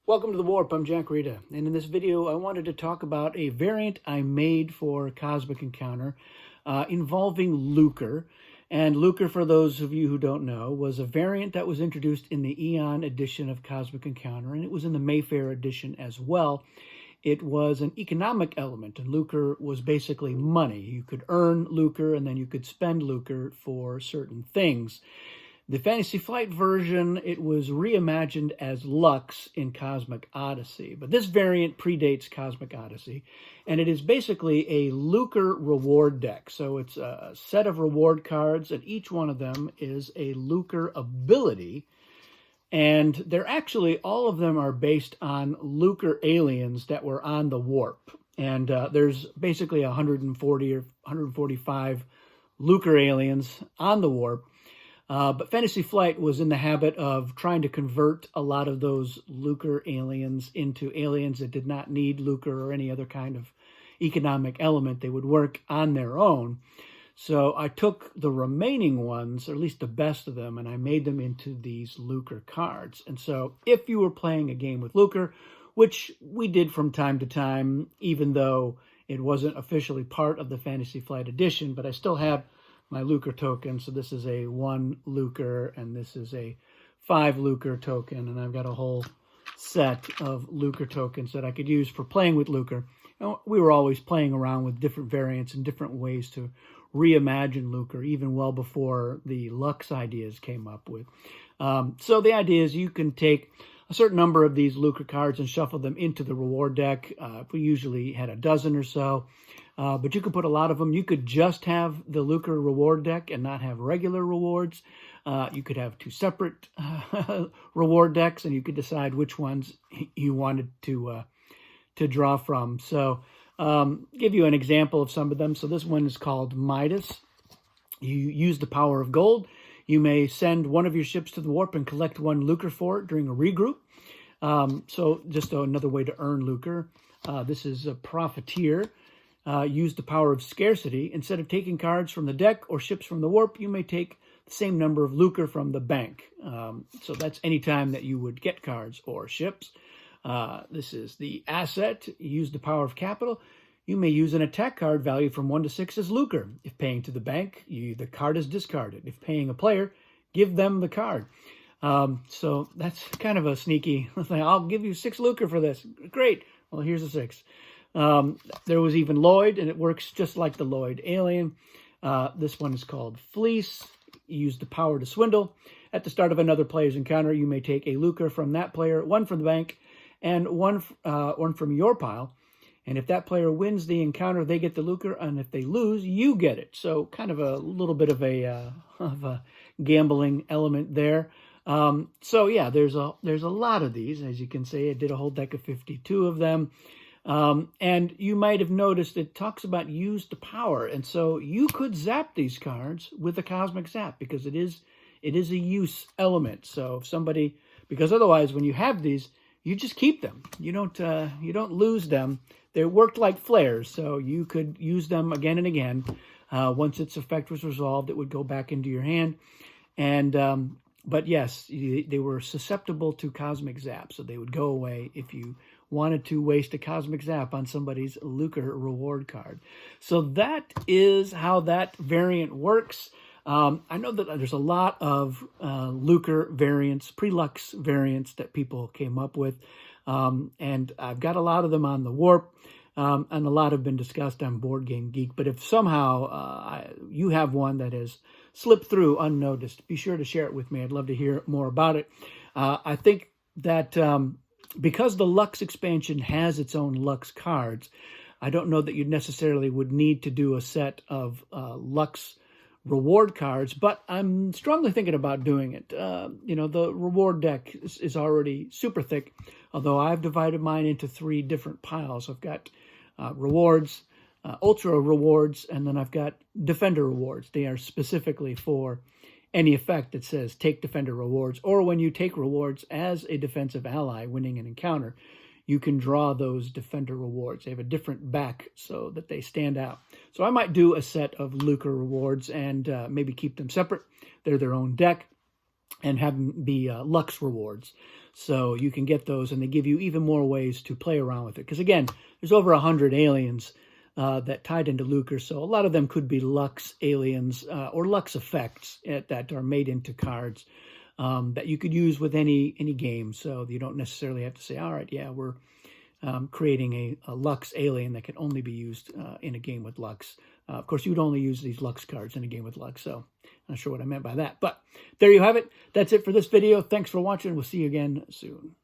Welcome to the Warp. I'm Jack Rita, and in this video I wanted to talk about a variant I made for Cosmic Encounter involving Lucre. And Lucre, for those of you who don't know, was a variant that was introduced in the Eon edition of Cosmic Encounter, and it was in the Mayfair edition as well. It was an economic element, and Lucre was basically money. You could earn Lucre, and then you could spend Lucre for certain things. The Fantasy Flight version, it was reimagined as Lux in Cosmic Odyssey. But this variant predates Cosmic Odyssey, and it is basically a Lucre reward deck. So it's a set of reward cards, and each one of them is a Lucre ability. And they're actually, all of them are based on Lucre aliens that were on the warp. And there's basically 140 or 145 Lucre aliens on the warp. But Fantasy Flight was in the habit of trying to convert a lot of those Lucre aliens into aliens that did not need Lucre or any other kind of economic element. They would work on their own. So I took the remaining ones, or at least the best of them, and I made them into these Lucre cards. And so if you were playing a game with Lucre, which we did from time to time, even though it wasn't officially part of the Fantasy Flight edition, but I still have my Lucre token. So this is a 1 Lucre, and this is a 5 Lucre token, and I've got a whole set of Lucre tokens that I could use for playing with Lucre. We were always playing around with different variants and different ways to reimagine Lucre, even well before the Lux ideas came up with. So the idea is you can take a certain number of these Lucre cards and shuffle them into the reward deck. We usually had a dozen or so. But you could put a lot of them. You could just have the Lucre reward deck and not have regular rewards. You could have two separate reward decks, and you could decide which ones you wanted to draw from. So give you an example of some of them. So this one is called Midas. You use the power of gold. You may send one of your ships to the warp and collect 1 Lucre for it during a regroup. So just another way to earn Lucre. This is a Profiteer. Use the power of scarcity. Instead of taking cards from the deck or ships from the warp, you may take the same number of Lucre from the bank. So that's any time that you would get cards or ships. This is the asset. Use the power of capital. You may use an attack card valued from 1 to 6 as Lucre. If paying to the bank, the card is discarded. If paying a player, give them the card. So that's kind of a sneaky thing. I'll give you 6 Lucre for this. Great. Well, here's a 6. There was even Lloyd, and it works just like the Lloyd alien. This one is called Fleece. Use the power to swindle. At the start of another player's encounter, you may take a Lucre from that player, 1 from the bank, and one from your pile. And if that player wins the encounter, they get the Lucre, and if they lose, you get it. So kind of a little bit of a gambling element there. So yeah, there's a lot of these. As you can see, I did a whole deck of 52 of them. And you might have noticed it talks about use the power. And so you could zap these cards with a cosmic zap because it is a use element. So if somebody, because otherwise when you have these, you just keep them. You don't lose them. They worked like flares. So you could use them again and again. Once its effect was resolved, it would go back into your hand. And, but yes, they were susceptible to cosmic zap. So they would go away if you wanted to waste a cosmic zap on somebody's Lucre reward card. So that is how that variant works. I know that there's a lot of Lucre variants, pre-Lux variants that people came up with. And I've got a lot of them on the warp. And a lot have been discussed on Board Game Geek. But if somehow you have one that has slipped through unnoticed, be sure to share it with me. I'd love to hear more about it. I think that because the Lux expansion has its own Lux cards, I don't know that you necessarily would need to do a set of Lux reward cards, but I'm strongly thinking about doing it. The reward deck is already super thick, although I've divided mine into 3 different piles. I've got rewards, ultra rewards, and then I've got defender rewards. They are specifically for any effect that says take defender rewards, or when you take rewards as a defensive ally winning an encounter, you can draw those defender rewards. They have a different back so that they stand out. So I might do a set of Lucre rewards and maybe keep them separate. They're their own deck, and have them be Lux rewards. So you can get those, and they give you even more ways to play around with it. Because again, there's over 100 aliens that tied into Lucre, so a lot of them could be Lux aliens or Lux effects that are made into cards that you could use with any game. So you don't necessarily have to say, all right, yeah, we're creating a Lux alien that can only be used in a game with Lux. Of course, you would only use these Lux cards in a game with Lux, so I'm not sure what I meant by that. But there you have it. That's it for this video. Thanks for watching. We'll see you again soon.